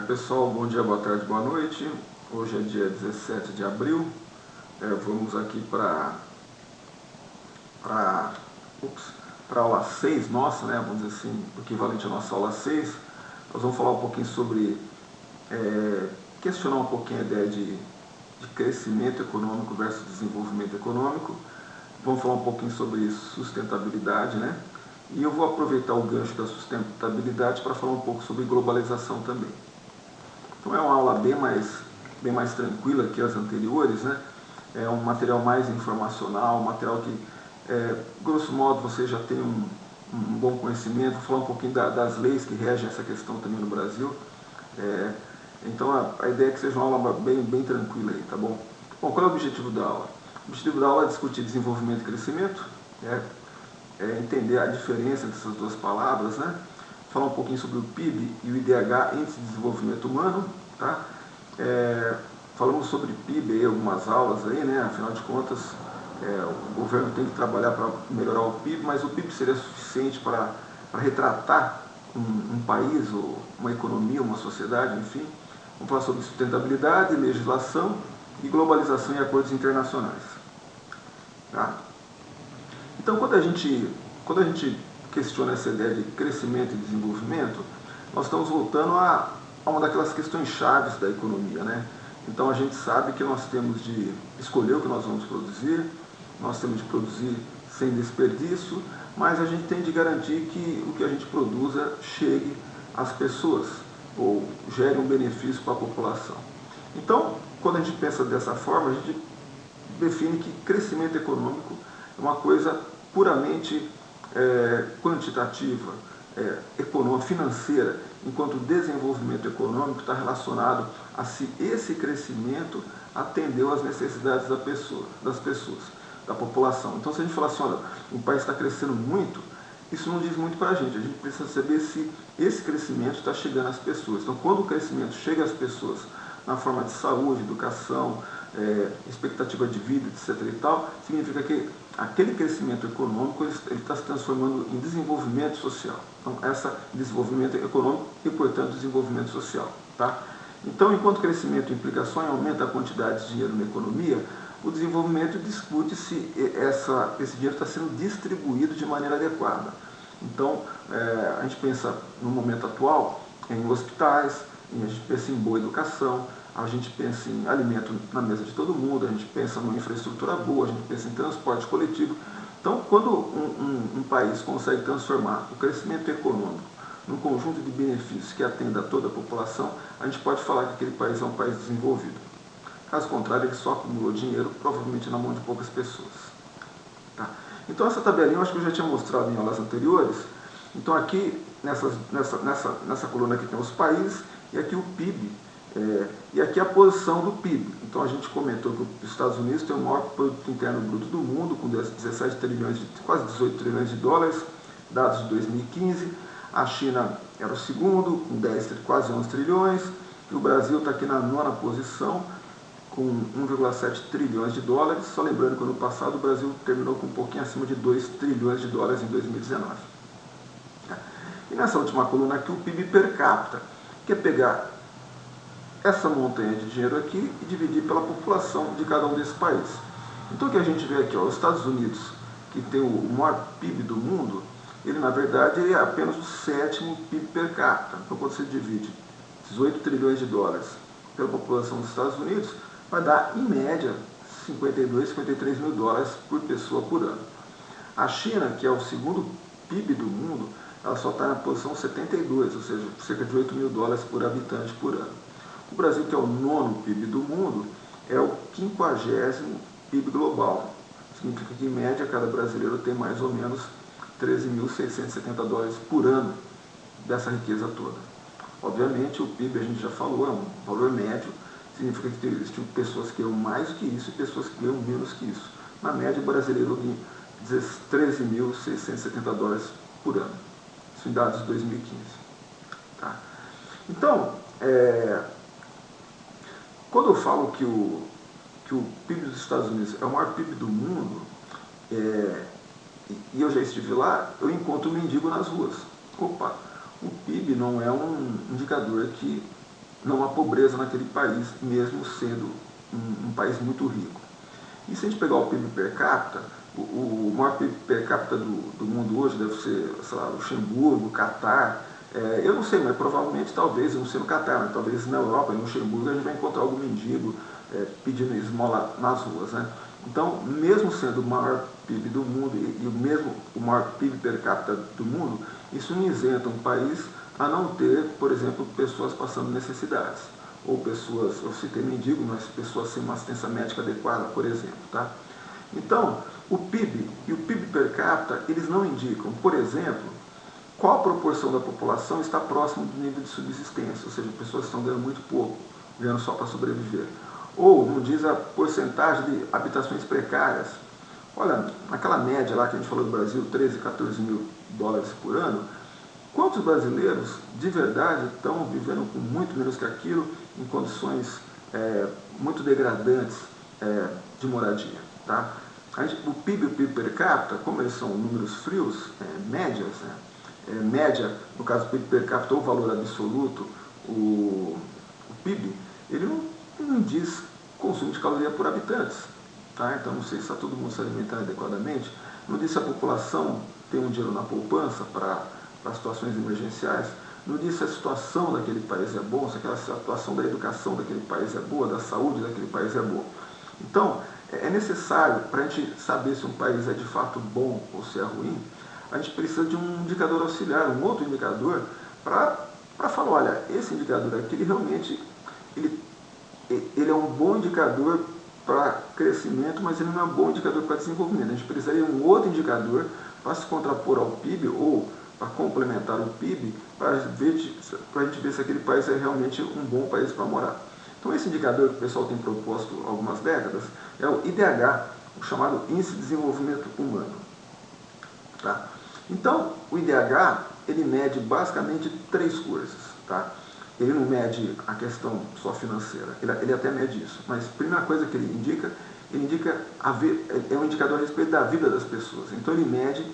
Pessoal, bom dia, boa tarde, boa noite. Hoje é dia 17 de abril. Vamos aqui para a aula 6 nossa, né? Vamos dizer assim, o equivalente à nossa aula 6. Nós vamos falar um pouquinho sobre, questionar um pouquinho a ideia de crescimento econômico versus desenvolvimento econômico. Vamos falar um pouquinho sobre sustentabilidade, né? E eu vou aproveitar o gancho da sustentabilidade para falar um pouco sobre globalização também. Então é uma aula bem mais tranquila que as anteriores, né? É um material mais informacional, um material que, grosso modo, você já tem um bom conhecimento. Vou falar um pouquinho das leis que regem essa questão também no Brasil. Então a ideia é que seja uma aula bem tranquila aí, tá bom? Bom, qual é o objetivo da aula? O objetivo da aula é discutir desenvolvimento e crescimento, entender a diferença dessas duas palavras, né? Falar um pouquinho sobre o PIB e o IDH, Índice de Desenvolvimento Humano, tá? Falamos sobre PIB aí, algumas aulas aí, né? Afinal de contas, o governo tem que trabalhar para melhorar o PIB, mas o PIB seria suficiente para retratar um país, ou uma economia, uma sociedade, enfim. Vamos falar sobre sustentabilidade, legislação e globalização e acordos internacionais. Tá? Então, quando a gente questiona essa ideia de crescimento e desenvolvimento, nós estamos voltando a uma daquelas questões chaves da economia, né? Então a gente sabe que nós temos de escolher o que nós vamos produzir, nós temos de produzir sem desperdício, mas a gente tem de garantir que o que a gente produza chegue às pessoas, ou gere um benefício para a população. Então, quando a gente pensa dessa forma, a gente define que crescimento econômico é uma coisa puramente quantitativa, econômica, financeira, enquanto o desenvolvimento econômico está relacionado a se esse crescimento atendeu às necessidades das pessoas, da população. Então, se a gente falar assim, olha, um país está crescendo muito, isso não diz muito para a gente precisa saber se esse crescimento está chegando às pessoas. Então, quando o crescimento chega às pessoas na forma de saúde, educação, expectativa de vida, etc. e tal, significa que aquele crescimento econômico ele está se transformando em desenvolvimento social. Então, esse desenvolvimento econômico e, portanto, desenvolvimento social. Tá? Então, enquanto o crescimento implica só em aumento da quantidade de dinheiro na economia, o desenvolvimento discute se esse dinheiro está sendo distribuído de maneira adequada. Então, a gente pensa no momento atual em hospitais, a gente pensa em boa educação, a gente pensa em alimento na mesa de todo mundo, a gente pensa numa infraestrutura boa, a gente pensa em transporte coletivo. Então, quando um país consegue transformar o crescimento econômico num conjunto de benefícios que atenda a toda a população, a gente pode falar que aquele país é um país desenvolvido. Caso contrário, ele só acumulou dinheiro, provavelmente na mão de poucas pessoas. Tá? Então, essa tabelinha eu acho que eu já tinha mostrado em aulas anteriores. Então, aqui, nessa coluna aqui tem os países, e aqui o PIB, e aqui a posição do PIB. Então, a gente comentou que os Estados Unidos tem o maior produto interno bruto do mundo, com 17 trilhões, quase 18 trilhões de dólares, dados de 2015. A China era o segundo, com quase 11 trilhões, e o Brasil está aqui na nona posição, com 1,7 trilhões de dólares, só lembrando que no ano passado o Brasil terminou com um pouquinho acima de 2 trilhões de dólares em 2019. E nessa última coluna aqui, o PIB per capita, que é pegar essa montanha de dinheiro aqui e dividir pela população de cada um desses países. Então o que a gente vê aqui, os Estados Unidos, que tem o maior PIB do mundo, ele na verdade é apenas o sétimo PIB per capita. Então quando você divide 18 trilhões de dólares pela população dos Estados Unidos, vai dar, em média, 52, 53 mil dólares por pessoa por ano. A China, que é o segundo PIB do mundo, ela só está na posição 72, ou seja, cerca de 8 mil dólares por habitante por ano. O Brasil, que é o nono PIB do mundo, é o 50º PIB global. Significa que, em média, cada brasileiro tem mais ou menos 13.670 dólares por ano dessa riqueza toda. Obviamente, o PIB, a gente já falou, é um valor médio, significa que existem pessoas que ganham mais do que isso e pessoas que ganham menos que isso. Na média, o brasileiro ganha 13.670 dólares por ano. Isso em dados de 2015. Tá? Então, quando eu falo que o PIB dos Estados Unidos é o maior PIB do mundo, e eu já estive lá, eu encontro um mendigo nas ruas. Opa, o PIB não é um indicador que não há pobreza naquele país, mesmo sendo um país muito rico. E se a gente pegar o PIB per capita, o maior PIB per capita do mundo hoje deve ser, sei lá, Luxemburgo, Catar, eu não sei, mas provavelmente, talvez, não sei no Catar, mas talvez na Europa, em Luxemburgo, a gente vai encontrar algum mendigo pedindo esmola nas ruas, né? Então, mesmo sendo o maior PIB do mundo e o maior PIB per capita do mundo, isso não isenta um país a não ter, por exemplo, pessoas passando necessidades. Ou pessoas, eu citei mendigo, mas pessoas sem uma assistência médica adequada, por exemplo. Tá? Então, o PIB e o PIB per capita, eles não indicam, por exemplo, qual proporção da população está próximo do nível de subsistência, ou seja, pessoas que estão ganhando muito pouco, ganhando só para sobreviver. Ou não diz a porcentagem de habitações precárias. Olha, naquela média lá que a gente falou do Brasil, 13, 14 mil dólares por ano, quantos brasileiros de verdade estão vivendo com muito menos que aquilo, em condições muito degradantes de moradia? Tá? O PIB e o PIB per capita, como eles são números frios, médias, média, no caso do PIB per capita ou valor absoluto, o PIB, ele não diz consumo de caloria por habitantes. Tá? Então não sei se está todo mundo se alimentando adequadamente, não diz se a população tem um dinheiro na poupança para situações emergenciais, não diz se a situação daquele país é boa, se a situação da educação daquele país é boa, da saúde daquele país é boa. Então, é necessário, para a gente saber se um país é de fato bom ou se é ruim, a gente precisa de um indicador auxiliar, um outro indicador, para falar, olha, esse indicador aqui, ele realmente ele é um bom indicador para crescimento, mas ele não é um bom indicador para desenvolvimento. A gente precisaria de um outro indicador para se contrapor ao PIB ou para complementar o PIB, para a gente ver se aquele país é realmente um bom país para morar. Então esse indicador que o pessoal tem proposto há algumas décadas é o IDH, o chamado Índice de Desenvolvimento Humano. Tá? Então o IDH, ele mede basicamente três coisas. Tá? Ele não mede a questão só financeira, ele até mede isso, mas a primeira coisa que ele indica é um indicador a respeito da vida das pessoas. Então ele mede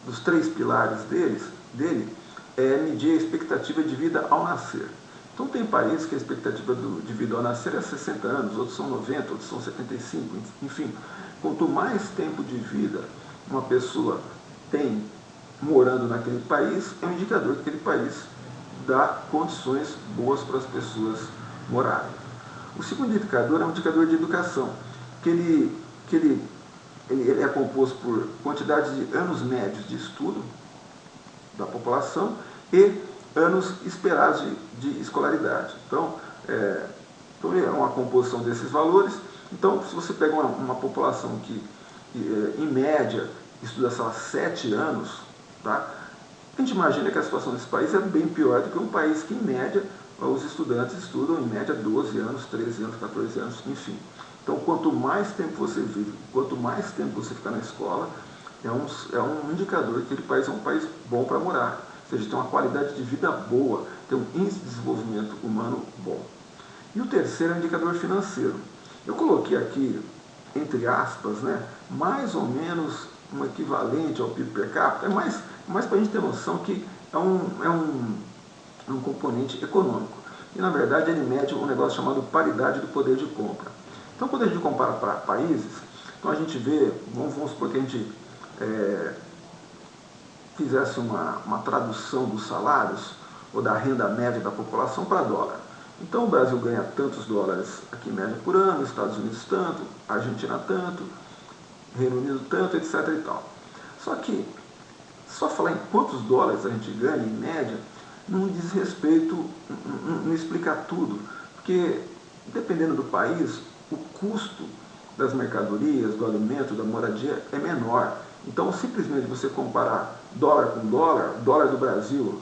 dos três pilares dele é medir a expectativa de vida ao nascer. Então tem países que a expectativa de vida ao nascer é 60 anos, outros são 90, outros são 75, enfim. Quanto mais tempo de vida uma pessoa tem morando naquele país, é um indicador que aquele país dá condições boas para as pessoas morarem. O segundo indicador é um indicador de educação, que ele é composto por quantidade de anos médios de estudo da população e anos esperados de escolaridade. Então, é uma composição desses valores. Então, se você pega uma população que, em média, estuda, sei lá, 7 anos, tá? A gente imagina que a situação desse país é bem pior do que um país que, em média, os estudantes estudam, em média, 12 anos, 13 anos, 14 anos, enfim. Então, quanto mais tempo você vive, quanto mais tempo você fica na escola, é um indicador que aquele país é um país bom para morar. Ou seja, tem uma qualidade de vida boa, tem um índice de desenvolvimento humano bom. E o terceiro é o indicador financeiro. Eu coloquei aqui, entre aspas, mais ou menos um equivalente ao PIB per capita, é mais para a gente ter noção que é um componente econômico. E, na verdade, ele mede um negócio chamado paridade do poder de compra. Então, quando a gente compara para países, então a gente vê, vamos supor que a gente fizesse uma tradução dos salários ou da renda média da população para dólar. Então o Brasil ganha tantos dólares aqui em média por ano, Estados Unidos tanto, Argentina tanto, Reino Unido tanto, etc. e tal. Só que só falar em quantos dólares a gente ganha em média não diz respeito, não explica tudo, porque dependendo do país, o custo das mercadorias, do alimento, da moradia é menor. Então, simplesmente você comparar dólar com dólar do Brasil,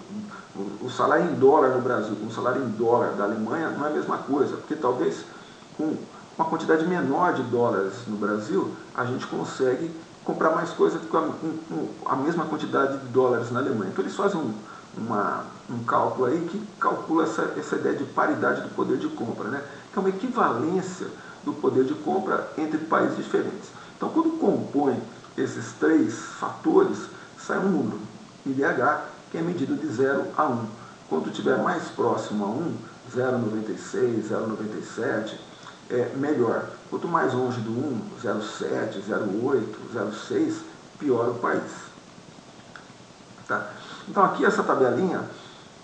o salário em dólar no Brasil com o salário em dólar da Alemanha não é a mesma coisa, porque talvez com uma quantidade menor de dólares no Brasil, a gente consegue comprar mais coisas com a mesma quantidade de dólares na Alemanha. Então eles fazem um cálculo aí que calcula essa ideia de paridade do poder de compra, que é uma equivalência do poder de compra entre países diferentes. Então, quando compõe esses três fatores, sai um número. IDH, que é medido de 0 a 1. Quando estiver mais próximo a 1, 0,96, 0,97, melhor. Quanto mais longe do 1, 0,7, 0,8, 0,6, pior o país. Tá? Então aqui essa tabelinha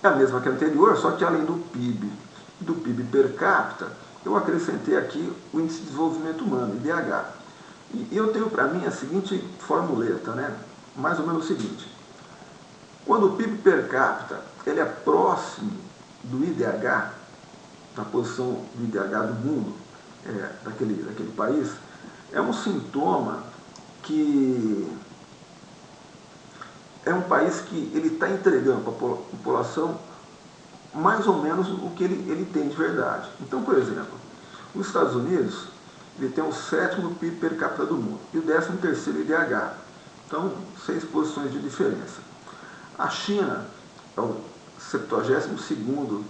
é a mesma que a anterior, só que além do PIB e do PIB per capita, eu acrescentei aqui o Índice de Desenvolvimento Humano, IDH. E eu tenho para mim a seguinte formuleta, né? Mais ou menos o seguinte: quando o PIB per capita ele é próximo do IDH, da posição do IDH do mundo, daquele país, é um sintoma que é um país que ele está entregando para a população mais ou menos o que ele tem de verdade. Então, por exemplo, os Estados Unidos ele tem o 7º PIB per capita do mundo e o 13º IDH. Então, 6 posições de diferença. A China é o 72º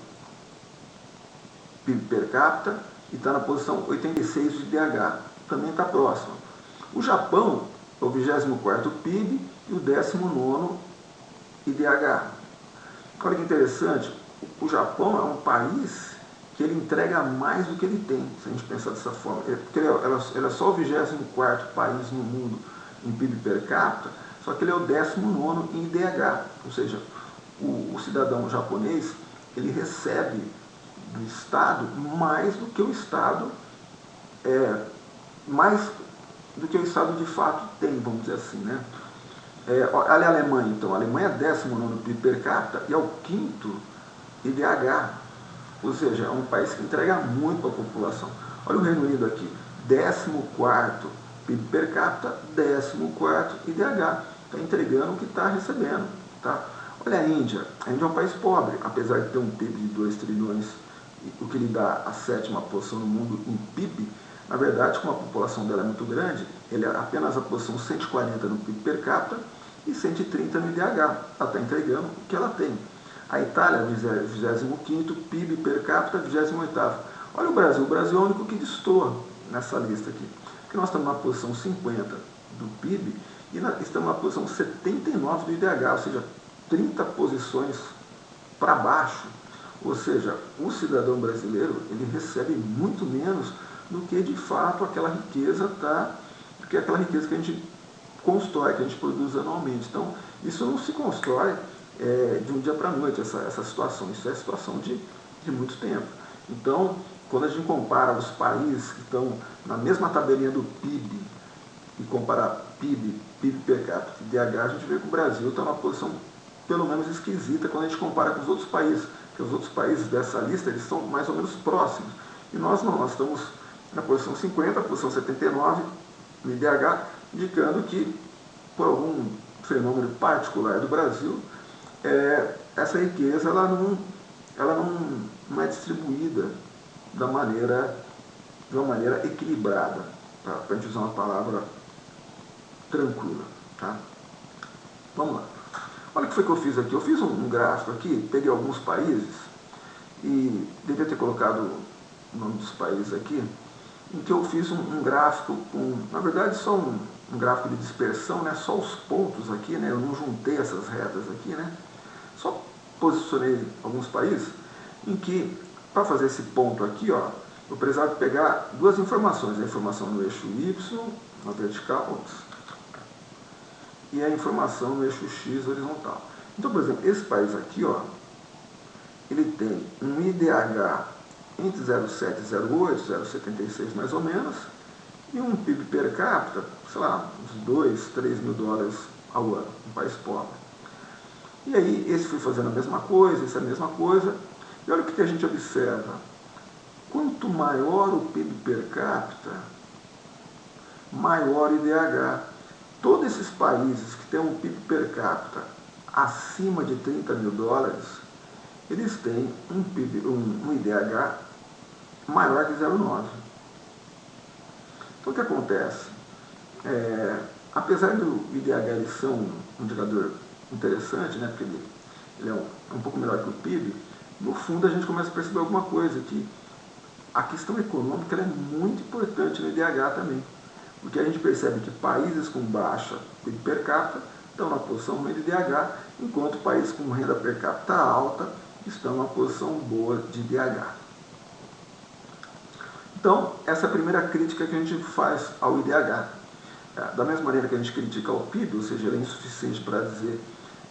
PIB per capita e está na posição 86 de IDH. Também está próximo. O Japão é o 24º PIB e o 19º IDH. Olha que interessante, o Japão é um país que ele entrega mais do que ele tem, se a gente pensar dessa forma. Porque ele é só o 24º país no mundo em PIB per capita, só que ele é o 19º em IDH. Ou seja, o cidadão japonês, ele recebe do Estado mais do que o Estado de fato tem, vamos dizer assim, né? Olha a Alemanha, então. A Alemanha é 19º PIB per capita e é o 5º IDH. Ou seja, é um país que entrega muito para a população. Olha o Reino Unido aqui. 14º PIB per capita, 14º IDH. Está entregando o que está recebendo. Tá? Olha a Índia. A Índia é um país pobre, apesar de ter um PIB de 2 trilhões, o que lhe dá a 7ª posição no mundo em PIB. Na verdade, como a população dela é muito grande, ele é apenas a posição 140 no PIB per capita e 130 no IDH. Ela está entregando o que ela tem. A Itália, 25º PIB per capita, 28º. Olha o Brasil é o único que destoa nessa lista aqui. Porque nós estamos na posição 50 do PIB e estamos na posição 79 do IDH, ou seja, 30 posições para baixo. Ou seja, o cidadão brasileiro ele recebe muito menos do que de fato aquela riqueza que a gente constrói, que a gente produz anualmente. Então, isso não se constrói de um dia para a noite, essa situação. Isso é situação de muito tempo. Então, quando a gente compara os países que estão na mesma tabelinha do PIB e compara PIB per capita e IDH, a gente vê que o Brasil está numa posição pelo menos esquisita quando a gente compara com os outros países, porque os outros países dessa lista eles são mais ou menos próximos. E nós não, nós estamos na posição 50, posição 79 no IDH, indicando que, por algum fenômeno particular do Brasil, essa riqueza ela não é distribuída de uma maneira equilibrada, tá? Para a gente usar uma palavra tranquila. Tá? Vamos lá. Olha o que foi que eu fiz aqui. Eu fiz um gráfico aqui, peguei alguns países e devia ter colocado o nome dos países aqui, em que eu fiz um gráfico com, na verdade, só um gráfico de dispersão, né? Só os pontos aqui, né? Eu não juntei essas retas aqui, né? Só posicionei alguns países em que, para fazer esse ponto aqui, ó, eu precisava pegar duas informações, a informação no eixo Y, na vertical, e a informação no eixo X horizontal. Então, por exemplo, esse país aqui, ó, ele tem um IDH entre 0,7 e 0,8, 0,76 mais ou menos, e um PIB per capita, sei lá, uns 2, 3 mil dólares ao ano, um país pobre. E aí, esse foi fazendo a mesma coisa, esse é a mesma coisa, e olha o que a gente observa. Quanto maior o PIB per capita, maior o IDH. Todos esses países que têm um PIB per capita acima de 30 mil dólares, eles têm um IDH maior que 0,9. Então o que acontece? Apesar do IDH ele ser um indicador interessante, né, porque ele é um pouco melhor que o PIB, no fundo a gente começa a perceber alguma coisa, que a questão econômica ela é muito importante no IDH também. Porque a gente percebe que países com baixa PIB per capita estão na posição ruim de IDH, enquanto países com renda per capita alta estão na posição boa de IDH. Então, essa é a primeira crítica que a gente faz ao IDH. Da mesma maneira que a gente critica o PIB, ou seja, ele é insuficiente para dizer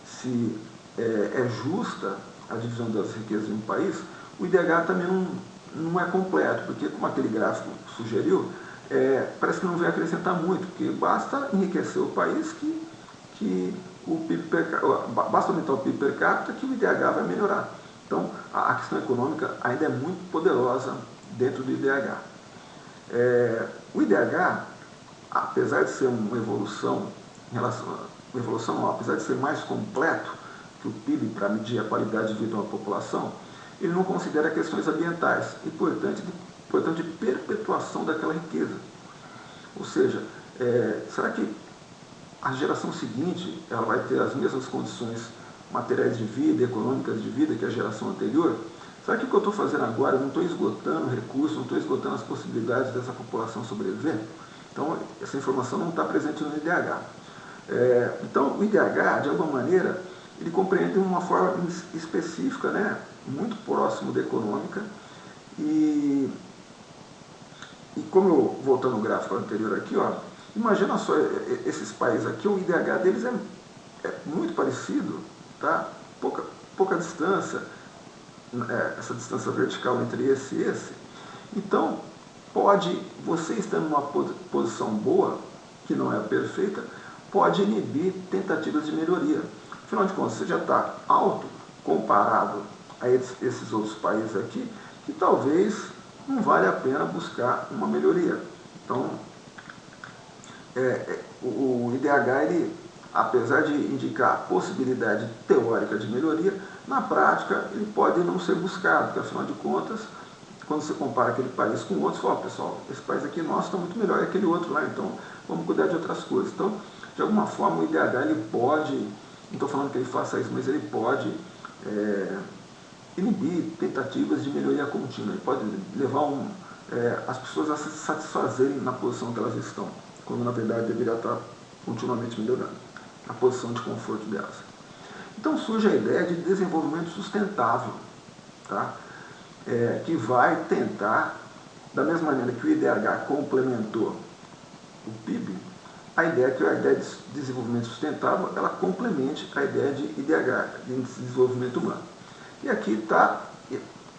se é justa a divisão das riquezas em um país, o IDH também não é completo, porque, como aquele gráfico sugeriu, parece que não vai acrescentar muito, porque basta enriquecer o país que o PIB basta aumentar o PIB per capita que o IDH vai melhorar. Então, a questão econômica ainda é muito poderosa dentro do IDH. O IDH, apesar de ser uma evolução, apesar de ser mais completo que o PIB para medir a qualidade de vida de uma população, ele não considera questões ambientais e, portanto, de perpetuação daquela riqueza. Ou seja, será que a geração seguinte ela vai ter as mesmas condições materiais de vida, econômicas de vida que a geração anterior? Será que o que eu estou fazendo agora, eu não estou esgotando recursos, não estou esgotando as possibilidades dessa população sobreviver? Então, essa informação não está presente no IDH. Então, o IDH, de alguma maneira, ele compreende uma forma específica, né, muito próximo da econômica, e como eu, voltando ao gráfico anterior aqui, ó, imagina só esses países aqui, o IDH deles é muito parecido, tá? Pouca distância, essa distância vertical entre esse e esse. Então, você estando numa posição boa, que não é perfeita, pode inibir tentativas de melhoria. Afinal de contas, você já está alto comparado a esses outros países aqui, que talvez não vale a pena buscar uma melhoria. Então, o IDH, ele, apesar de indicar a possibilidade teórica de melhoria, na prática ele pode não ser buscado, porque afinal de contas, quando você compara aquele país com outros, você fala, pessoal, esse país aqui nosso está muito melhor que aquele outro lá, então vamos cuidar de outras coisas. Então, de alguma forma, o IDH ele pode, não estou falando que ele faça isso, mas ele pode inibir tentativas de melhoria contínua, ele pode levar as pessoas a se satisfazerem na posição que elas estão, quando na verdade deveria estar continuamente melhorando a posição de conforto delas. Então surge a ideia de desenvolvimento sustentável, tá? Que vai tentar, da mesma maneira que o IDH complementou o PIB, a ideia é que a ideia de desenvolvimento sustentável ela complemente a ideia de IDH, de desenvolvimento humano. E aqui está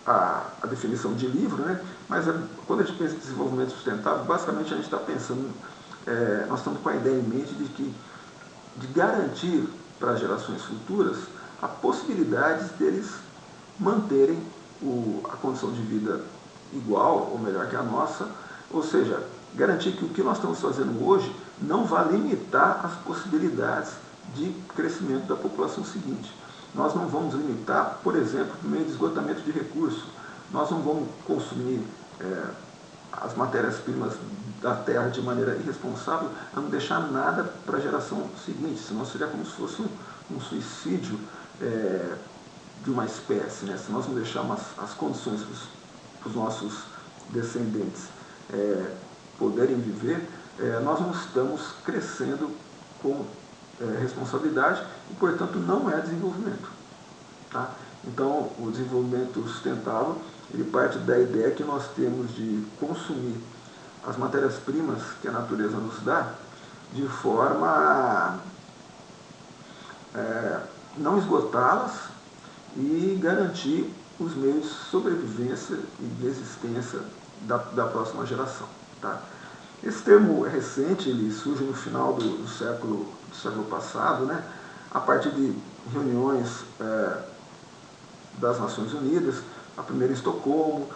a definição de livro, né? Mas quando a gente pensa em desenvolvimento sustentável, basicamente a gente está pensando, nós estamos com a ideia em mente de garantir para gerações futuras a possibilidade deles manterem a condição de vida igual ou melhor que a nossa, ou seja, garantir que o que nós estamos fazendo hoje não vai limitar as possibilidades de crescimento da população seguinte. Nós não vamos limitar, por exemplo, por meio de esgotamento de recursos. Nós não vamos consumir as matérias-primas da terra de maneira irresponsável, a não deixar nada para a geração seguinte, senão seria como se fosse um suicídio de uma espécie, né? Se nós não deixarmos as condições para os nossos descendentes poderem viver, nós não estamos crescendo com responsabilidade e, portanto, não é desenvolvimento. Tá? Então, o desenvolvimento sustentável ele parte da ideia que nós temos de consumir as matérias-primas que a natureza nos dá de forma a não esgotá-las e garantir os meios de sobrevivência e de existência da próxima geração. Tá? Esse termo recente ele surge no final do século passado, né? A partir de reuniões das Nações Unidas, a primeira em Estocolmo,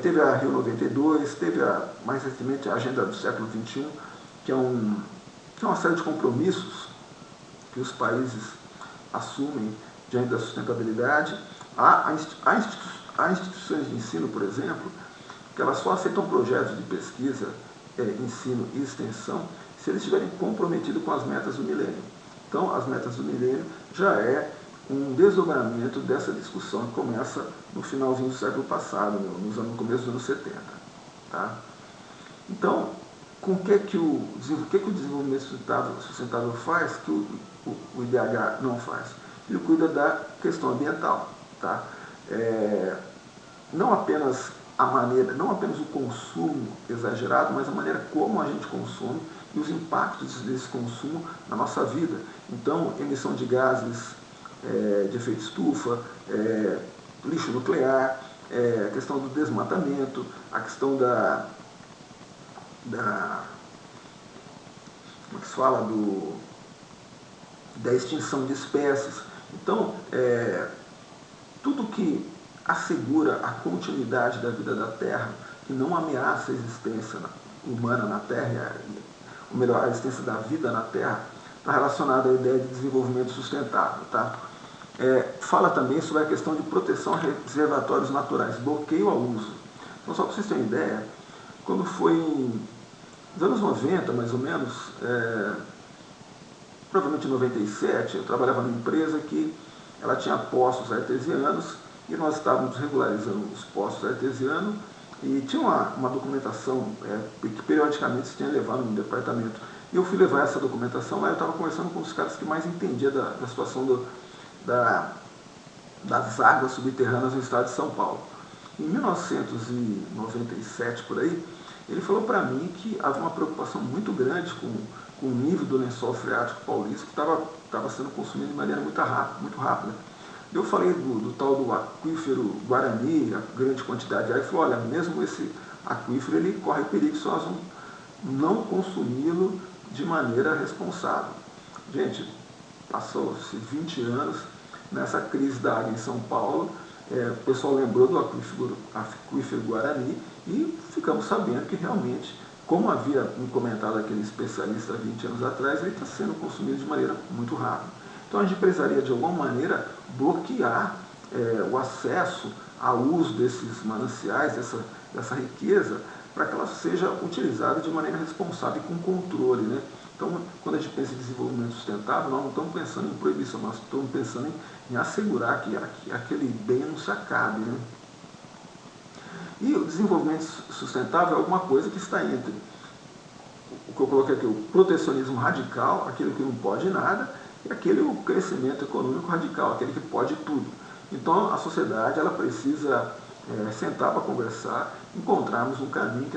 teve a Rio 92, teve mais recentemente a Agenda do Século XXI, que é uma série de compromissos que os países assumem diante da sustentabilidade. Há instituições de ensino, por exemplo, que elas só aceitam projetos de pesquisa, ensino e extensão se eles estiverem comprometidos com as metas do milênio. Então, as metas do milênio já é um desdobramento dessa discussão que começa no finalzinho do século passado, no começo dos anos 70. Tá? Então, o que o desenvolvimento sustentável faz? Que o IDH não faz? Ele cuida da questão ambiental, tá? Não apenas não apenas o consumo exagerado, mas a maneira como a gente consome e os impactos desse consumo na nossa vida. Então, emissão de gases de efeito estufa, lixo nuclear, a questão do desmatamento, a questão como que se fala, da extinção de espécies. Então, tudo que assegura a continuidade da vida da Terra, que não ameaça a existência humana na Terra, ou melhor, a existência da vida na Terra, está relacionado à ideia de desenvolvimento sustentável. Tá? Fala também sobre a questão de proteção a reservatórios naturais, bloqueio ao uso. Então, só para vocês terem ideia, quando foi nos anos 90, mais ou menos, provavelmente em 97, eu trabalhava numa empresa que ela tinha poços artesianos e nós estávamos regularizando os poços artesianos e tinha uma documentação que periodicamente se tinha levado no departamento. E eu fui levar essa documentação lá, eu estava conversando com os caras que mais entendiam da situação das águas subterrâneas no estado de São Paulo. Em 1997, por aí, ele falou para mim que havia uma preocupação muito grande com o nível do lençol freático paulista, que estava sendo consumido de maneira muito rápida. Eu falei do tal do aquífero Guarani, a grande quantidade de água, ele falou, olha, mesmo esse aquífero ele corre perigo se nós não consumi-lo de maneira responsável. Gente, passou-se 20 anos nessa crise da água em São Paulo, o pessoal lembrou do aquífero Guarani e ficamos sabendo que realmente, como havia me comentado aquele especialista há 20 anos atrás, ele está sendo consumido de maneira muito rápida. Então a gente precisaria de alguma maneira bloquear o acesso ao uso desses mananciais, dessa riqueza, para que ela seja utilizada de maneira responsável e com controle, né? Então, quando a gente pensa em desenvolvimento sustentável, nós não estamos pensando em proibição, nós estamos pensando em assegurar que aquele bem não se acabe, né? E o desenvolvimento sustentável é alguma coisa que está entre o que eu coloquei aqui, o protecionismo radical, aquele que não pode nada, e o crescimento econômico radical, aquele que pode tudo. Então, a sociedade ela precisa sentar para conversar, encontrarmos um caminho em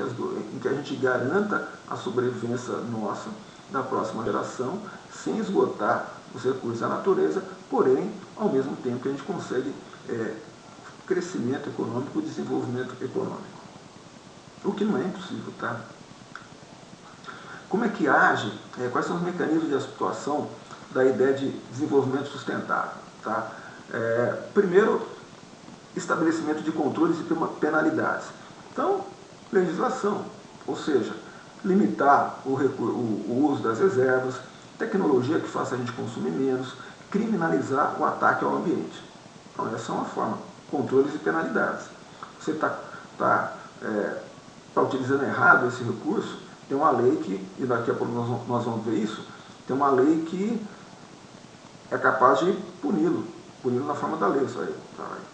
que a gente garanta a sobrevivência nossa, da próxima geração, sem esgotar os recursos da natureza, porém, ao mesmo tempo que a gente consegue crescimento econômico e desenvolvimento econômico. O que não é impossível, tá? Como é que age, quais são os mecanismos de atuação da ideia de desenvolvimento sustentável? Tá? Primeiro, estabelecimento de controles e penalidades. Então, legislação, ou seja, limitar o uso das reservas, tecnologia que faça a gente consumir menos, criminalizar o ataque ao ambiente. Então, essa é uma forma, controles e penalidades. Você está utilizando errado esse recurso, tem uma lei que, e daqui a pouco nós vamos ver isso, tem uma lei que é capaz de puni-lo na forma da lei. Você vai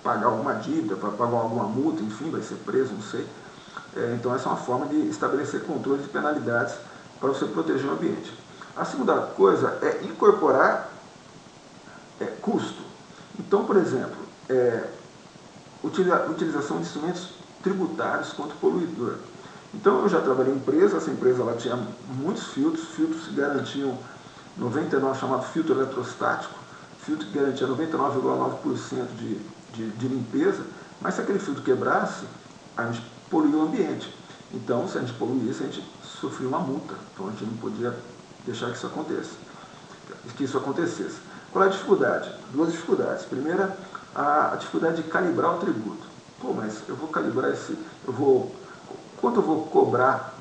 pagar alguma dívida, vai pagar alguma multa, enfim, vai ser preso, não sei. Então essa é uma forma de estabelecer controles e penalidades para você proteger o ambiente. A segunda coisa é incorporar custo. Então, por exemplo, utilização de instrumentos tributários contra o poluidor. Então eu já trabalhei em empresa, essa empresa ela tinha muitos filtros que garantiam 99, chamado filtro eletrostático, filtro que garantia 99,9% de limpeza, mas se aquele filtro quebrasse, a gente poluía o ambiente. Então, se a gente poluísse, a gente sofria uma multa. Então a gente não podia deixar que isso acontecesse. Qual é a dificuldade? Duas dificuldades. Primeira, a dificuldade de calibrar o tributo. Pô, mas eu vou calibrar quanto eu vou cobrar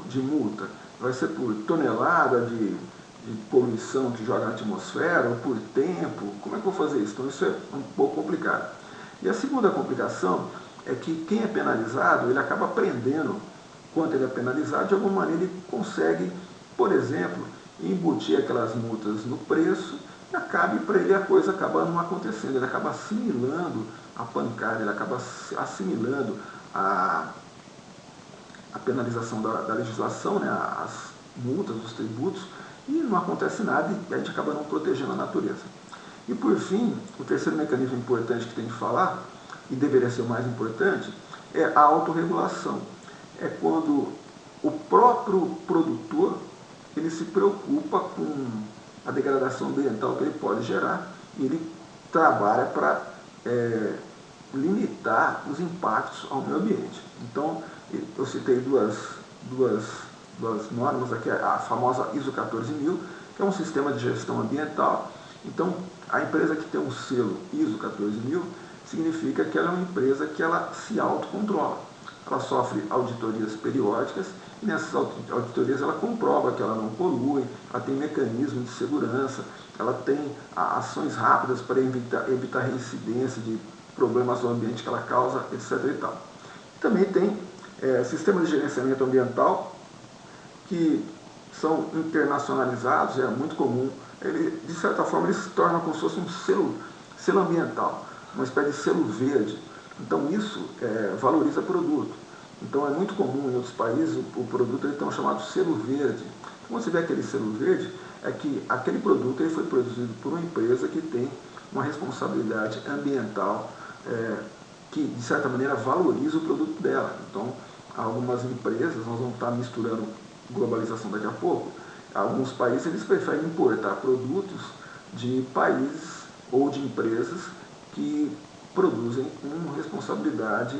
de multa? Vai ser por tonelada de poluição que joga na atmosfera, ou por tempo? Como é que eu vou fazer isso? Então isso é um pouco complicado. E a segunda complicação é que quem é penalizado, ele acaba aprendendo quanto ele é penalizado, de alguma maneira ele consegue, por exemplo, embutir aquelas multas no preço, e para ele a coisa acaba não acontecendo, ele acaba assimilando a pancada, ele acaba assimilando a penalização da legislação, né, as multas, os tributos, e não acontece nada e a gente acaba não protegendo a natureza. E por fim, o terceiro mecanismo importante que tem que falar, e deveria ser o mais importante, é a autorregulação. É quando o próprio produtor ele se preocupa com a degradação ambiental que ele pode gerar e ele trabalha para limitar os impactos ao meio ambiente. Então, eu citei duas normas aqui, a famosa ISO 14000, que é um sistema de gestão ambiental. Então, a empresa que tem um selo ISO 14000 significa que ela é uma empresa que ela se autocontrola. Ela sofre auditorias periódicas e nessas auditorias ela comprova que ela não polui, ela tem mecanismos de segurança, ela tem ações rápidas para evitar reincidência de problemas do ambiente que ela causa, etc. E tal. Também tem sistemas de gerenciamento ambiental que são internacionalizados, é muito comum. De certa forma, eles se tornam como se fosse um selo ambiental, uma espécie de selo verde. Então, isso valoriza produto. Então, é muito comum em outros países o produto tem um chamado selo verde. Quando você vê aquele selo verde, é que aquele produto ele foi produzido por uma empresa que tem uma responsabilidade ambiental que, de certa maneira, valoriza o produto dela. Então, algumas empresas, nós vamos estar misturando globalização daqui a pouco, alguns países eles preferem importar produtos de países ou de empresas que produzem com responsabilidade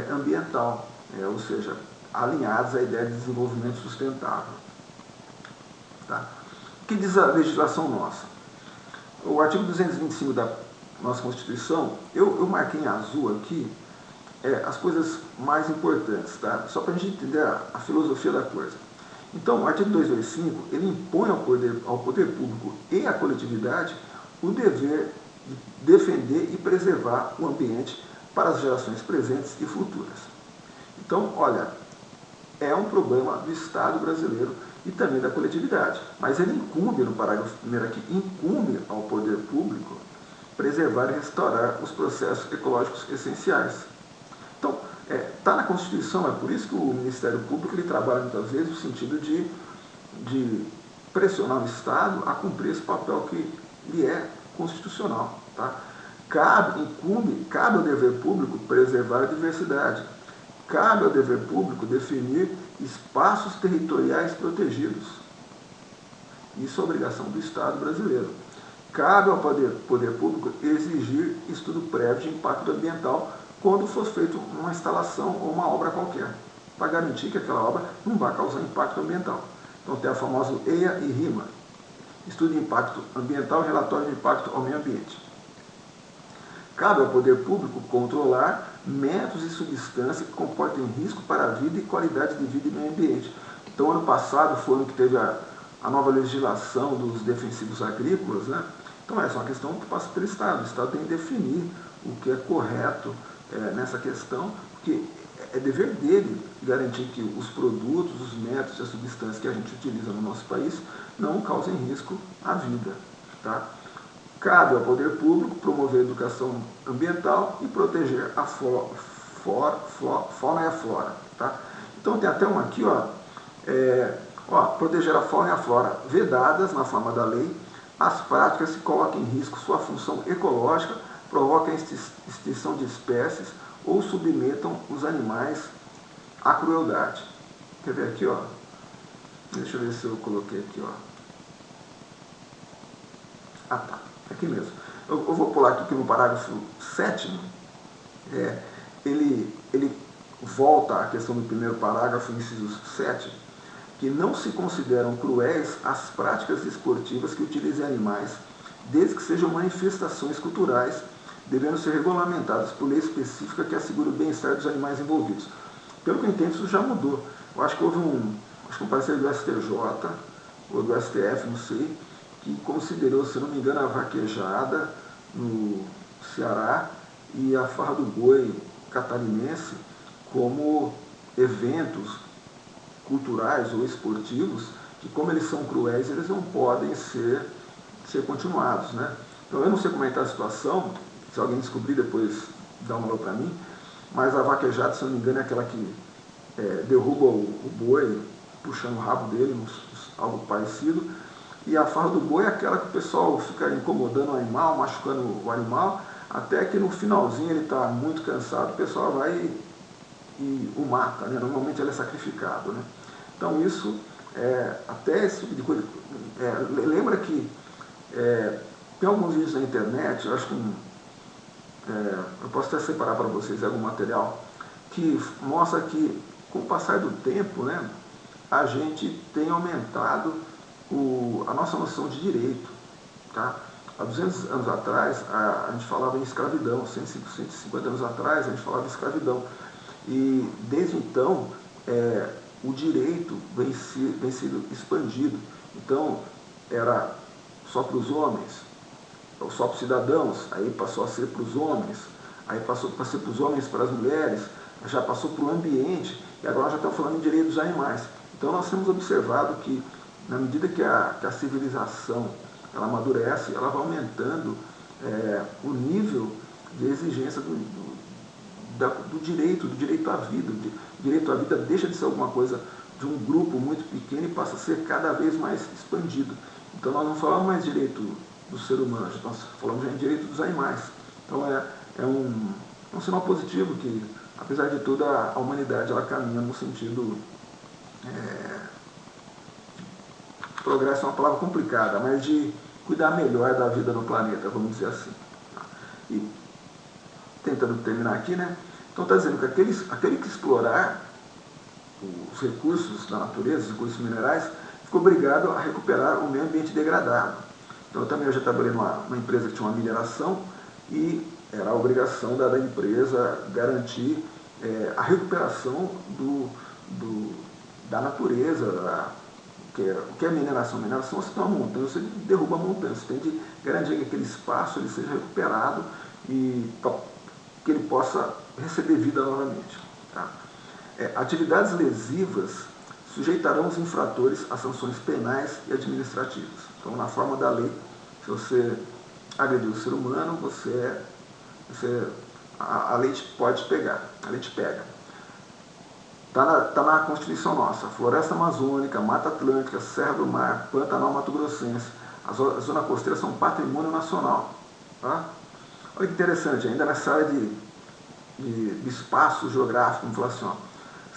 ambiental, ou seja, alinhados à ideia de desenvolvimento sustentável. Tá? O que diz a legislação nossa? O artigo 225 da nossa Constituição, eu marquei em azul aqui as coisas mais importantes, tá? Só para a gente entender a filosofia da coisa. Então, o artigo 225, ele impõe ao poder público e à coletividade o dever de defender e preservar o ambiente para as gerações presentes e futuras. Então, olha, é um problema do Estado brasileiro e também da coletividade, mas ele incumbe, no parágrafo 1º aqui, incumbe ao poder público preservar e restaurar os processos ecológicos essenciais. Então, está na Constituição, é por isso que o Ministério Público ele trabalha muitas vezes no sentido de pressionar o Estado a cumprir esse papel que lhe é constitucional. Tá? Cabe ao dever público preservar a diversidade. Cabe ao dever público definir espaços territoriais protegidos. Isso é obrigação do Estado brasileiro. Cabe ao poder público exigir estudo prévio de impacto ambiental quando for feita uma instalação ou uma obra qualquer, para garantir que aquela obra não vai causar impacto ambiental. Então tem a famosa EIA e RIMA, Estudo de Impacto Ambiental e Relatório de Impacto ao Meio Ambiente. Cabe ao poder público controlar métodos e substâncias que comportem risco para a vida e qualidade de vida e meio ambiente. Então, ano passado foi o ano que teve a nova legislação dos defensivos agrícolas, né? Então, essa é uma questão que passa pelo Estado. O Estado tem que definir o que é correto nessa questão, porque é dever dele garantir que os produtos, os métodos e as substâncias que a gente utiliza no nosso país não causem risco à vida. Tá? Cabe ao poder público promover a educação ambiental e proteger a fauna e a flora. Tá? Então tem até uma aqui, proteger a fauna e a flora, vedadas na forma da lei, as práticas que colocam em risco sua função ecológica, provocam a extinção de espécies ou submetam os animais à crueldade. Quer ver aqui, ó? Deixa eu ver se eu coloquei aqui, ó. Ah, tá. Aqui mesmo. Eu vou pular aqui que no parágrafo 7º, ele volta à questão do primeiro parágrafo, inciso 7, que não se consideram cruéis as práticas esportivas que utilizem animais, desde que sejam manifestações culturais, devendo ser regulamentadas por lei específica que assegure o bem-estar dos animais envolvidos. Pelo que eu entendo, isso já mudou. Eu acho que houve um parecer do STJ, ou do STF, não sei, que considerou, se não me engano, a vaquejada no Ceará e a farra do boi catarinense como eventos culturais ou esportivos que, como eles são cruéis, eles não podem ser continuados. Né? Então, eu não sei como é que está a situação, se alguém descobrir depois dá um alô para mim, mas a vaquejada, se não me engano, é aquela que derruba o boi puxando o rabo dele, algo parecido, E a farra do boi é aquela que o pessoal fica incomodando o animal, machucando o animal, até que no finalzinho ele está muito cansado, o pessoal vai e o mata, né? Normalmente ele é sacrificado, né? Então isso, até esse tipo de coisa, lembra que tem alguns vídeos na internet, eu acho que eu posso até separar para vocês algum material, que mostra que com o passar do tempo, né, a gente tem aumentado a nossa noção de direito. Tá? Há 200 anos atrás, a gente falava em escravidão, 150 anos atrás, a gente falava em escravidão. E desde então, o direito vem sendo expandido. Então, era só para os homens, ou só para os cidadãos, aí passou a ser para os homens, aí passou a ser para os homens, para as mulheres, já passou para o ambiente, e agora já estamos falando em direitos dos animais. Então nós temos observado que, na medida que a civilização ela amadurece, ela vai aumentando o nível de exigência do direito à vida. O direito à vida deixa de ser alguma coisa de um grupo muito pequeno e passa a ser cada vez mais expandido. Então nós não falamos mais direito do ser humano, nós falamos já em direito dos animais. Então é um sinal positivo que, apesar de tudo, a humanidade ela caminha no sentido... progresso é uma palavra complicada, mas de cuidar melhor da vida no planeta, vamos dizer assim. E tentando terminar aqui, né? Então está dizendo que aquele que explorar os recursos da natureza, os recursos minerais, ficou obrigado a recuperar o meio ambiente degradado. Então eu já trabalhei numa empresa que tinha uma mineração e era a obrigação da empresa garantir a recuperação da natureza. O que é mineração? Mineração, você tem uma montanha, você derruba a montanha, você tem de garantir que aquele espaço ele seja recuperado e que ele possa receber vida novamente. Tá? Atividades lesivas sujeitarão os infratores a sanções penais e administrativas. Então, na forma da lei, se você agredir o ser humano, a lei pode pegar, a lei te pega. Está na Constituição nossa, Floresta Amazônica, Mata Atlântica, Serra do Mar, Pantanal Mato Grossense, a zona costeira são patrimônio nacional. Tá? Olha que interessante, ainda nessa área de espaço geográfico, vamos falar assim,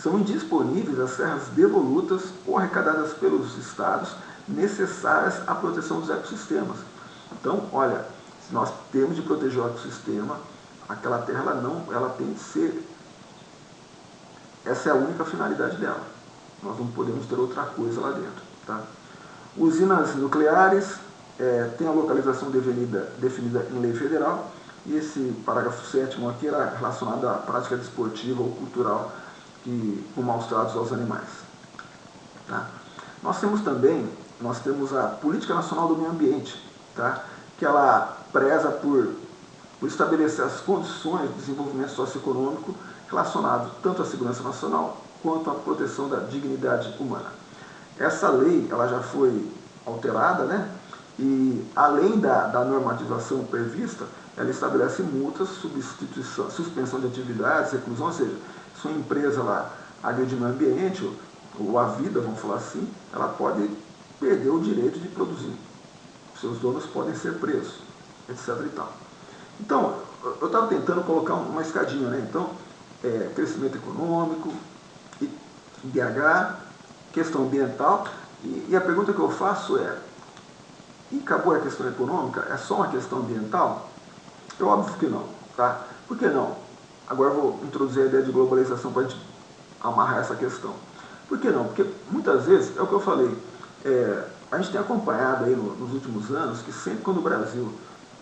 são indisponíveis as terras devolutas ou arrecadadas pelos estados necessárias à proteção dos ecossistemas. Então, olha, se nós temos de proteger o ecossistema, aquela terra ela tem de ser... Essa é a única finalidade dela. Nós não podemos ter outra coisa lá dentro. Tá? Usinas nucleares têm a localização definida em lei federal, e esse parágrafo 7º aqui era relacionado à prática desportiva ou cultural com maus tratos aos animais. Tá? Nós temos a Política Nacional do Meio Ambiente, tá? Que ela preza por estabelecer as condições de desenvolvimento socioeconômico relacionado tanto à segurança nacional quanto à proteção da dignidade humana. Essa lei ela já foi alterada, né? E além da normatização prevista, ela estabelece multas, suspensão de atividades, reclusão, ou seja, se uma empresa lá agredir o meio ambiente, ou a vida, vamos falar assim, ela pode perder o direito de produzir. Seus donos podem ser presos, etc. e tal. Então, eu estava tentando colocar uma escadinha, né? Então, crescimento econômico, IDH, questão ambiental, e a pergunta que eu faço e acabou a questão econômica? É só uma questão ambiental? É óbvio que não, tá? Por que não? Agora eu vou introduzir a ideia de globalização para a gente amarrar essa questão. Por que não? Porque muitas vezes, é o que eu falei, a gente tem acompanhado aí nos últimos anos que sempre quando o Brasil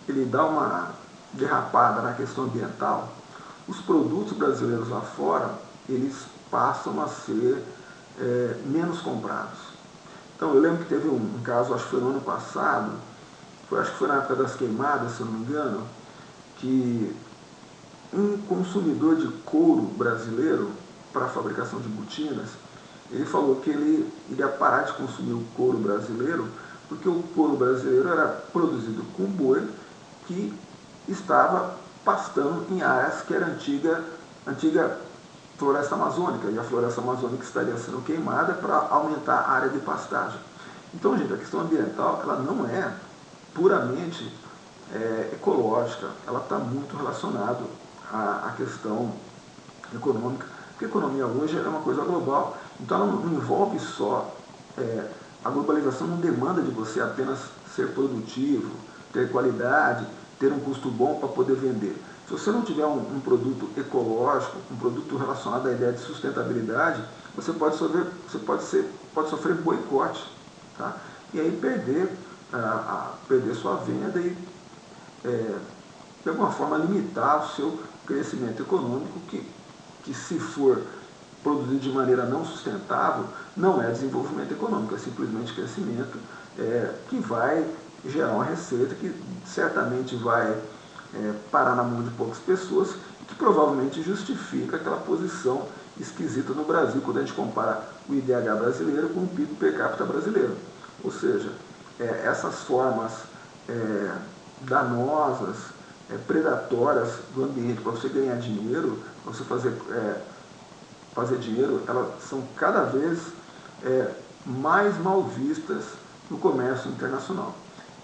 ele dá uma derrapada na questão ambiental, os produtos brasileiros lá fora, eles passam a ser menos comprados. Então eu lembro que teve um caso, acho que foi no ano passado, acho que foi na época das queimadas, se eu não me engano, que um consumidor de couro brasileiro para a fabricação de botinas, ele falou que ele iria parar de consumir o couro brasileiro, porque o couro brasileiro era produzido com boi que estava pastando em áreas que era antiga floresta amazônica, e a floresta amazônica estaria sendo queimada para aumentar a área de pastagem. Então, gente, a questão ambiental, ela não é puramente ecológica, ela está muito relacionada à questão econômica, porque a economia hoje é uma coisa global, então ela não envolve só, a globalização não demanda de você apenas ser produtivo, ter qualidade, ter um custo bom para poder vender. Se você não tiver um produto ecológico, um produto relacionado à ideia de sustentabilidade, você pode sofrer boicote, tá? E aí perder sua venda e, de alguma forma, limitar o seu crescimento econômico, que se for produzido de maneira não sustentável, não é desenvolvimento econômico, é simplesmente crescimento que vai gerar uma receita que certamente vai parar na mão de poucas pessoas e que provavelmente justifica aquela posição esquisita no Brasil, quando a gente compara o IDH brasileiro com o PIB per capita brasileiro. Ou seja, essas formas danosas, predatórias do ambiente para você ganhar dinheiro, para você fazer dinheiro, elas são cada vez mais mal vistas no comércio internacional.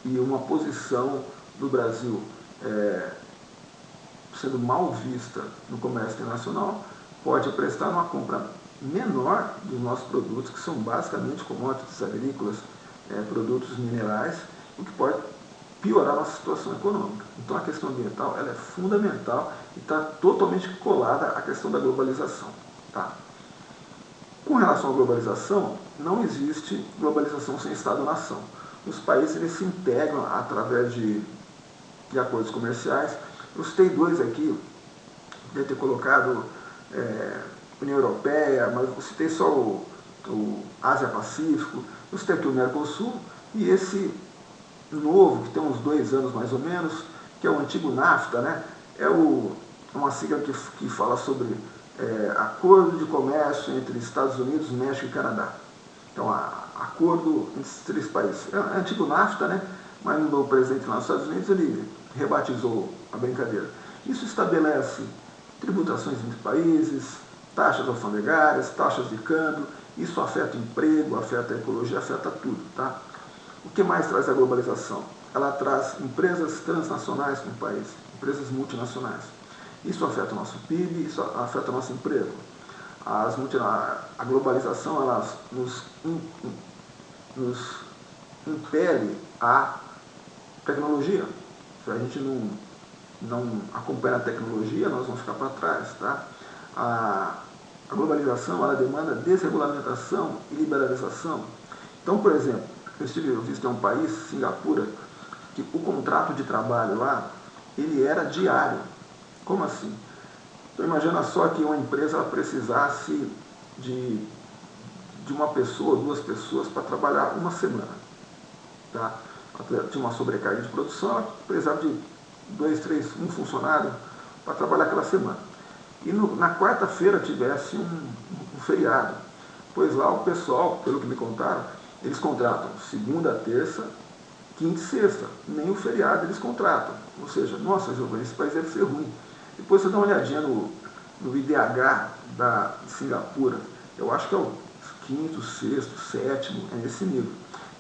E uma posição do Brasil sendo mal vista no comércio internacional pode prestar uma compra menor dos nossos produtos, que são basicamente commodities agrícolas, produtos minerais, o que pode piorar a nossa situação econômica. Então a questão ambiental ela é fundamental e está totalmente colada à questão da globalização. Tá? Com relação à globalização, não existe globalização sem Estado-nação. Os países eles se integram através de acordos comerciais. Eu citei dois aqui, poderia ter colocado União Europeia, mas eu citei só o Ásia-Pacífico, eu citei aqui o Mercosul e esse novo, que tem uns 2 anos mais ou menos, que é o antigo NAFTA, né? Uma sigla que fala sobre acordo de comércio entre Estados Unidos, México e Canadá. Então, acordo entre esses 3 países. É antigo NAFTA, né? Mas o novo presidente lá nos Estados Unidos, ele rebatizou a brincadeira. Isso estabelece tributações entre países, taxas alfandegárias, taxas de câmbio, isso afeta o emprego, afeta a ecologia, afeta tudo, tá? O que mais traz a globalização? Ela traz empresas transnacionais com o país, empresas multinacionais. Isso afeta o nosso PIB, isso afeta o nosso emprego. A globalização ela nos impele a tecnologia. Se a gente não acompanha a tecnologia, nós vamos ficar para trás. Tá? A globalização ela demanda desregulamentação e liberalização. Então, por exemplo, eu visitei um país, Singapura, que o contrato de trabalho lá, ele era diário. Como assim? Então imagina só que uma empresa ela precisasse de uma pessoa, 2 pessoas para trabalhar uma semana. Tá? Ela tinha uma sobrecarga de produção, ela precisava de 2, 3, um funcionário para trabalhar aquela semana. E na quarta-feira tivesse um feriado. Pois lá o pessoal, pelo que me contaram, eles contratam segunda, terça, quinta e sexta. Nem o feriado eles contratam. Ou seja, nossa, Giovanni, esse país deve ser ruim. Depois você dá uma olhadinha no IDH de Singapura. Eu acho que é o 5º, 6º, 7º, é nesse nível.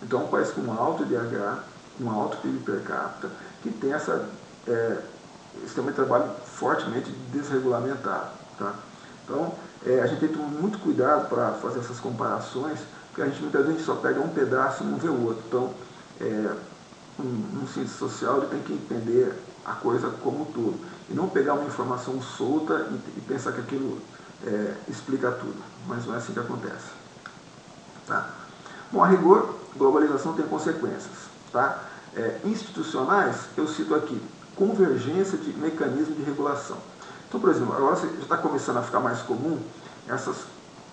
Então é um país com alto IDH, com alto PIB per capita, que tem esse também trabalho fortemente desregulamentado. Tá? Então a gente tem que tomar muito cuidado para fazer essas comparações, porque muitas vezes a gente só pega um pedaço e não vê o outro. Então, um cientista social ele tem que entender a coisa como um todo, e não pegar uma informação solta e pensar que aquilo explica tudo, mas não é assim que acontece. Tá? Bom, a rigor, globalização tem consequências. Tá? Institucionais, eu cito aqui, convergência de mecanismos de regulação. Então, por exemplo, agora já está começando a ficar mais comum essas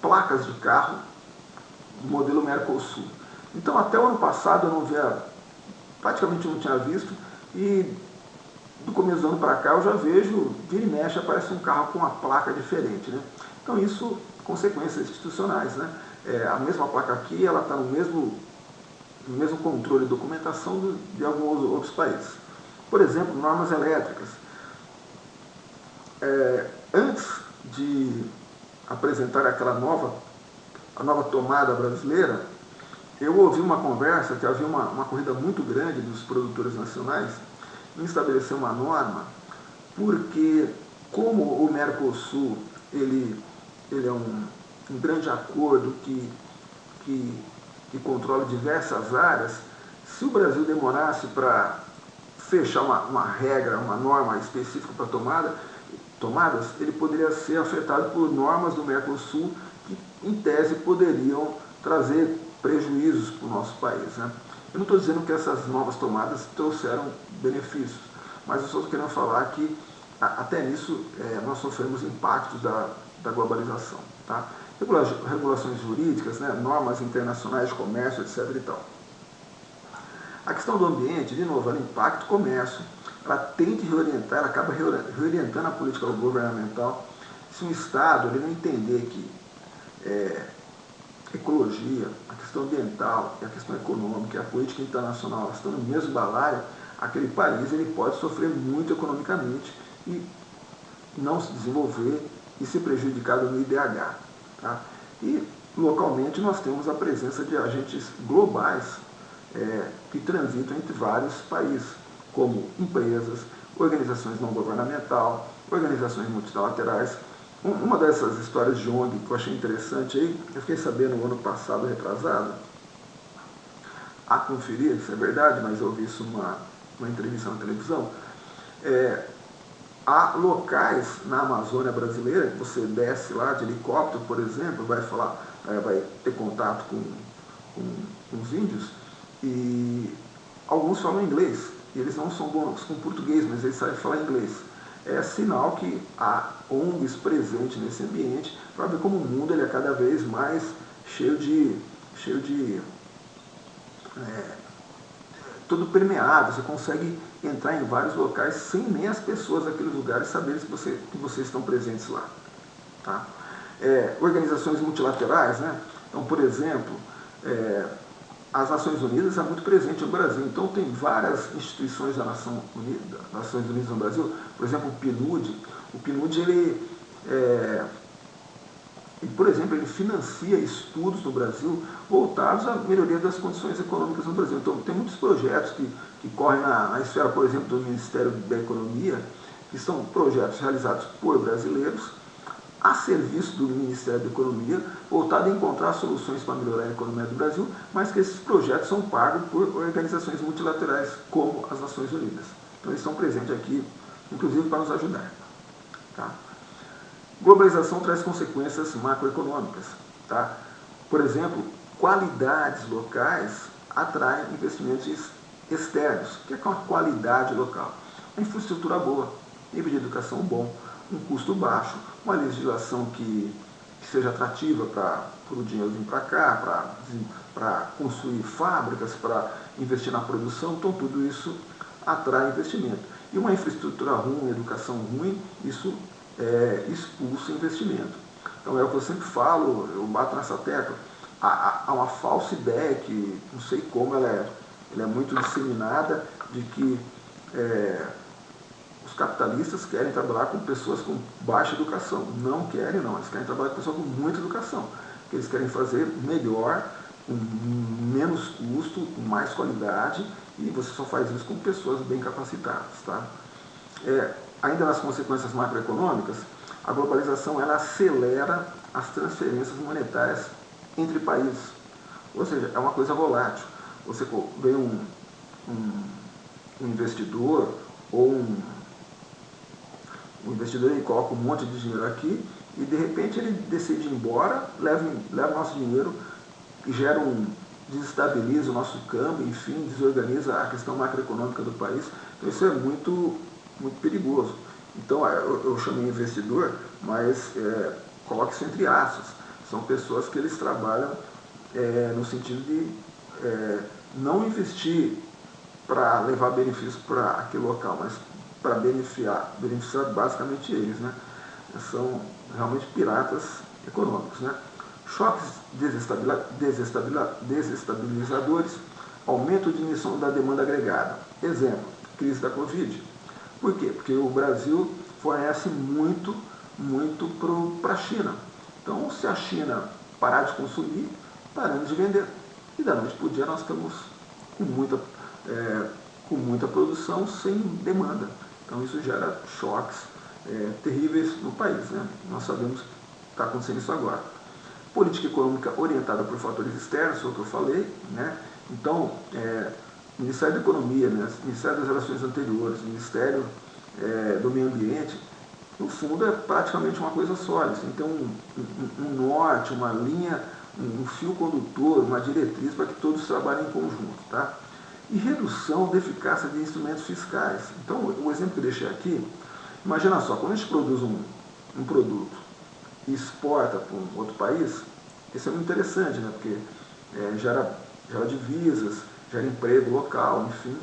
placas de carro do modelo Mercosul. Então, até o ano passado eu não via, praticamente não tinha visto, e do começo do ano para cá eu já vejo, vira e mexe, aparece um carro com uma placa diferente. Né? Então, isso, consequências institucionais. Né? A mesma placa aqui, ela está no mesmo controle e documentação de alguns outros países. Por exemplo, normas elétricas. Antes de apresentar a nova tomada brasileira, eu ouvi uma conversa que havia uma corrida muito grande dos produtores nacionais em estabelecer uma norma, porque como o Mercosul ele é um grande acordo que controla diversas áreas, se o Brasil demorasse para fechar uma regra, uma norma específica para tomadas, ele poderia ser afetado por normas do Mercosul que, em tese, poderiam trazer prejuízos para o nosso país, né? Eu não estou dizendo que essas novas tomadas trouxeram benefícios, mas eu estou querendo falar que até nisso nós sofremos impactos da globalização, tá? Regulações jurídicas, né, normas internacionais de comércio, etc. e tal. A questão do ambiente, de novo, ela impacta o comércio, ela tem que reorientar, ela acaba reorientando a política governamental. Se um Estado ele não entender que ecologia, a questão ambiental, a questão econômica e a política internacional estão no mesmo balaio, aquele país ele pode sofrer muito economicamente e não se desenvolver e ser prejudicado no IDH. Tá? E localmente nós temos a presença de agentes globais que transitam entre vários países, como empresas, organizações não governamentais, organizações multilaterais. Uma dessas histórias de ONG que eu achei interessante aí, eu fiquei sabendo no ano passado, retrasado, a conferir se é verdade, mas eu ouvi isso numa entrevista na televisão, há locais na Amazônia brasileira, que você desce lá de helicóptero, por exemplo, vai ter contato com os índios, e alguns falam inglês, e eles não são bons com português, mas eles sabem falar inglês. É sinal que há ONGs presentes nesse ambiente, para ver como o mundo ele é cada vez mais cheio de todo permeado, você consegue entrar em vários locais sem nem as pessoas daqueles lugares saberem que vocês estão presentes lá. Tá? Organizações multilaterais, né? Então, por exemplo, as Nações Unidas é muito presente no Brasil, então tem várias instituições das Nações Unidas no Brasil, por exemplo, o PNUD por exemplo, ele financia estudos no Brasil voltados à melhoria das condições econômicas no Brasil. Então, tem muitos projetos que correm na esfera, por exemplo, do Ministério da Economia, que são projetos realizados por brasileiros, a serviço do Ministério da Economia, voltado a encontrar soluções para melhorar a economia do Brasil, mas que esses projetos são pagos por organizações multilaterais, como as Nações Unidas. Então, eles estão presentes aqui, inclusive, para nos ajudar. Tá? Globalização traz consequências macroeconômicas. Tá? Por exemplo, qualidades locais atraem investimentos externos. O que é uma qualidade local? Uma infraestrutura boa, nível de educação bom, um custo baixo, uma legislação que seja atrativa para o dinheiro vir para cá, para construir fábricas, para investir na produção. Então, tudo isso atrai investimento. E uma infraestrutura ruim, educação ruim, isso expulsa investimento. Então é o que eu sempre falo, eu bato nessa tecla. Há uma falsa ideia que, não sei como, ela é muito disseminada, de que os capitalistas querem trabalhar com pessoas com baixa educação. Não querem, não. Eles querem trabalhar com pessoas com muita educação. Porque eles querem fazer melhor, com menos custo, com mais qualidade, e você só faz isso com pessoas bem capacitadas. Tá? Ainda nas consequências macroeconômicas, a globalização ela acelera as transferências monetárias entre países. Ou seja, é uma coisa volátil. Você vê um investidor ou um investidor, ele coloca um monte de dinheiro aqui e de repente ele decide ir embora, leva o nosso dinheiro e desestabiliza o nosso câmbio, enfim, desorganiza a questão macroeconômica do país. Então isso é muito perigoso. Então, eu chamei investidor, mas coloque isso entre aspas. São pessoas que eles trabalham no sentido de não investir para levar benefícios para aquele local, mas para beneficiar basicamente eles. Né? São realmente piratas econômicos. Né? Choques desestabilizadores, aumento de diminuição da demanda agregada. Exemplo, crise da Covid. Por quê? Porque o Brasil fornece muito para a China. Então, se a China parar de consumir, paramos de vender. e da noite para o dia nós estamos com muita produção sem demanda. Então isso gera choques terríveis no país, né? Nós sabemos que está acontecendo isso agora. Política econômica orientada por fatores externos, foi o que eu falei, né? Então, Ministério da Economia, né? Ministério das Relações Anteriores, Ministério do Meio Ambiente, no fundo é praticamente uma coisa só. Eles têm que ter um norte, uma linha, um fio condutor, uma diretriz para que todos trabalhem em conjunto, tá? E redução da eficácia de instrumentos fiscais. Então, o exemplo que eu deixei aqui, imagina só, quando a gente produz um produto e exporta para um outro país, isso é muito interessante, né? Porque gera divisas, gera emprego local, enfim.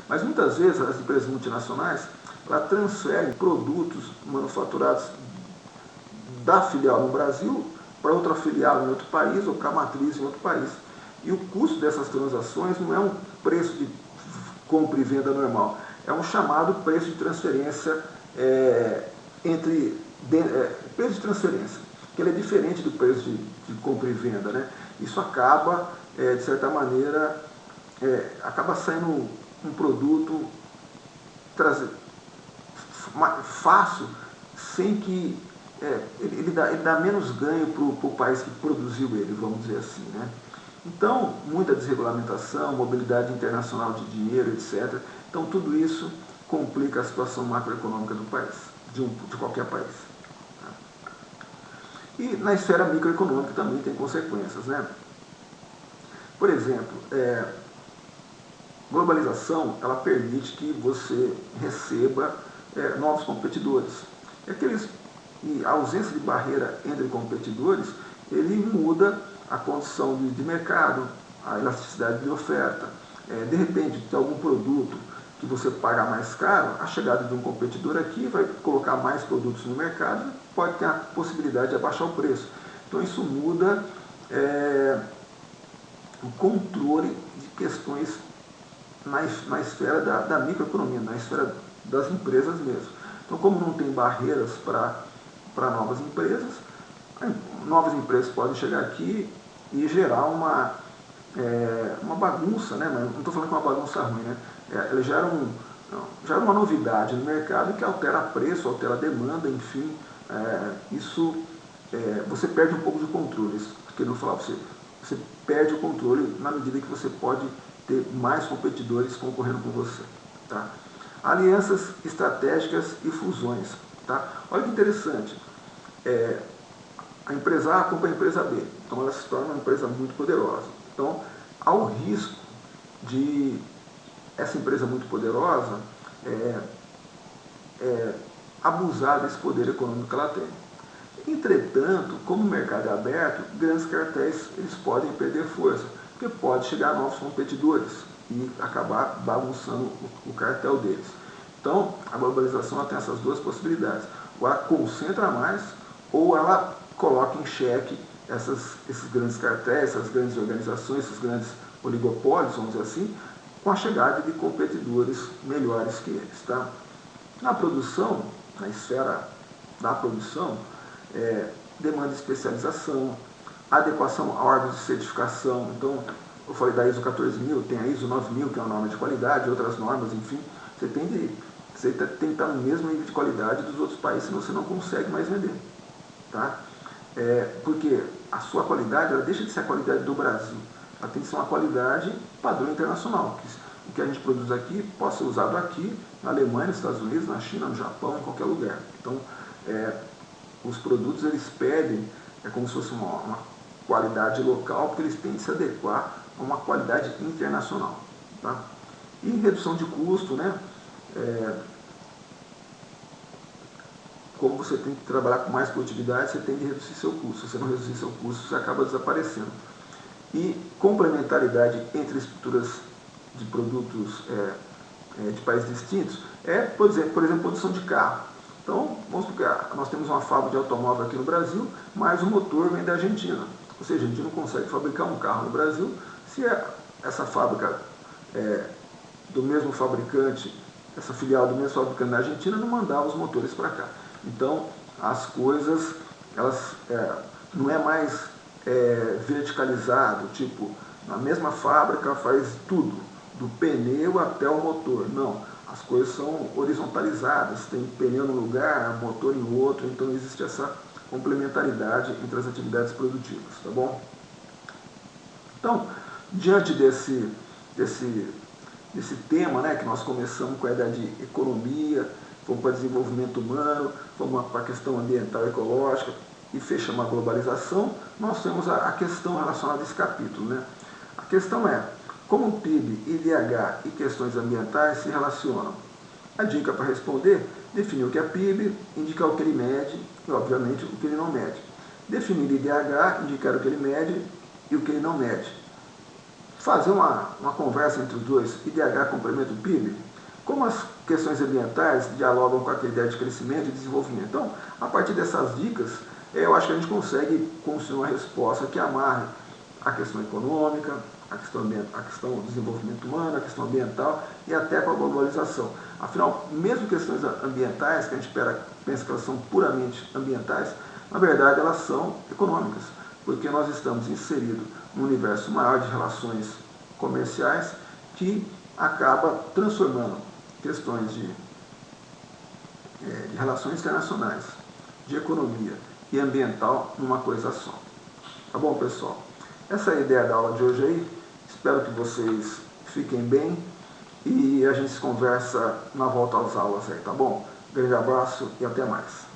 Mas muitas vezes as empresas multinacionais elas transferem produtos manufaturados da filial no Brasil para outra filial em outro país ou para a matriz em outro país. E o custo dessas transações não é um preço de compra e venda normal, é um chamado preço de transferência preço de transferência, que ele é diferente do preço de compra e venda, né? Isso acaba, de certa maneira, acaba saindo um produto fácil, sem que ele dá menos ganho para o país que produziu ele, vamos dizer assim, né? Então, muita desregulamentação, mobilidade internacional de dinheiro, etc. Então, tudo isso complica a situação macroeconômica do país, de qualquer país. E na esfera microeconômica também tem consequências, né? Por exemplo, globalização, ela permite que você receba novos competidores. E a ausência de barreira entre competidores, ele muda a condição de mercado, a elasticidade de oferta. De repente, tem algum produto que você paga mais caro, a chegada de um competidor aqui vai colocar mais produtos no mercado e pode ter a possibilidade de abaixar o preço. Então isso muda o controle de questões na esfera da microeconomia, na esfera das empresas mesmo. Então, como não tem barreiras para novas empresas podem chegar aqui e gerar uma bagunça, né? Mas não estou falando que é uma bagunça ruim, né? Ela gera uma novidade no mercado que altera preço, altera demanda, enfim. Você perde um pouco de controle. Isso que eu não falar para você. Você perde o controle na medida que você pode ter mais competidores concorrendo com você. Tá? Alianças estratégicas e fusões. Tá? Olha que interessante. A empresa A compra a empresa B. Então ela se torna uma empresa muito poderosa. Então, há o risco de essa empresa muito poderosa abusar desse poder econômico que ela tem. Entretanto, como o mercado é aberto, grandes cartéis eles podem perder força, porque pode chegar novos competidores e acabar bagunçando o cartel deles. Então, a globalização ela tem essas duas possibilidades. Ou ela concentra mais, ou ela coloca em xeque esses grandes cartéis, essas grandes organizações, esses grandes oligopólios, vamos dizer assim, com a chegada de competidores melhores que eles. Tá? Na produção, na esfera da produção, demanda especialização, adequação a órgãos de certificação. Então, eu falei da ISO 14000, tem a ISO 9000, que é uma norma de qualidade, outras normas, enfim. Você tem que estar no mesmo nível de qualidade dos outros países, senão você não consegue mais vender. Tá? Porque a sua qualidade, ela deixa de ser a qualidade do Brasil. Ela tem que ser uma qualidade padrão internacional. O que a gente produz aqui pode ser usado aqui, na Alemanha, nos Estados Unidos, na China, no Japão, em qualquer lugar. Então, os produtos eles pedem, como se fosse uma qualidade local, porque eles têm que se adequar a uma qualidade internacional. Tá? E redução de custo, né? Como você tem que trabalhar com mais produtividade, você tem que reduzir seu custo. Se você não reduzir seu custo, você acaba desaparecendo. E complementaridade entre estruturas de produtos de países distintos por exemplo, produção de carro. Então, vamos supor que nós temos uma fábrica de automóvel aqui no Brasil, mas o motor vem da Argentina. Ou seja, a gente não consegue fabricar um carro no Brasil se essa fábrica do mesmo fabricante, essa filial do mesmo fabricante na Argentina não mandar os motores para cá. Então, as coisas, elas não é mais verticalizado, tipo, na mesma fábrica faz tudo, do pneu até o motor. Não, as coisas são horizontalizadas, tem pneu num lugar, motor em outro, então existe essa complementaridade entre as atividades produtivas, tá bom? Então, diante desse tema, né, que nós começamos com a ideia de economia, fomos para desenvolvimento humano, fomos para a questão ambiental e ecológica e fechamos a globalização, nós temos a questão relacionada a esse capítulo, né? A questão é, como o PIB, IDH e questões ambientais se relacionam? A dica para responder, definir o que é PIB, indicar o que ele mede e, obviamente, o que ele não mede. Definir IDH, indicar o que ele mede e o que ele não mede. Fazer uma conversa entre os dois, IDH complementa o PIB? Como as questões ambientais dialogam com a ideia de crescimento e desenvolvimento? Então, a partir dessas dicas, eu acho que a gente consegue construir uma resposta que amarre a questão econômica, a questão do desenvolvimento humano, a questão ambiental e até com a globalização. Afinal, mesmo questões ambientais, que a gente pensa que elas são puramente ambientais, na verdade elas são econômicas, porque nós estamos inseridos num universo maior de relações comerciais que acaba transformando questões de relações internacionais, de economia e ambiental numa coisa só. Tá bom, pessoal? Essa é a ideia da aula de hoje aí. Espero que vocês fiquem bem e a gente se conversa na volta às aulas aí, tá bom? Grande abraço e até mais.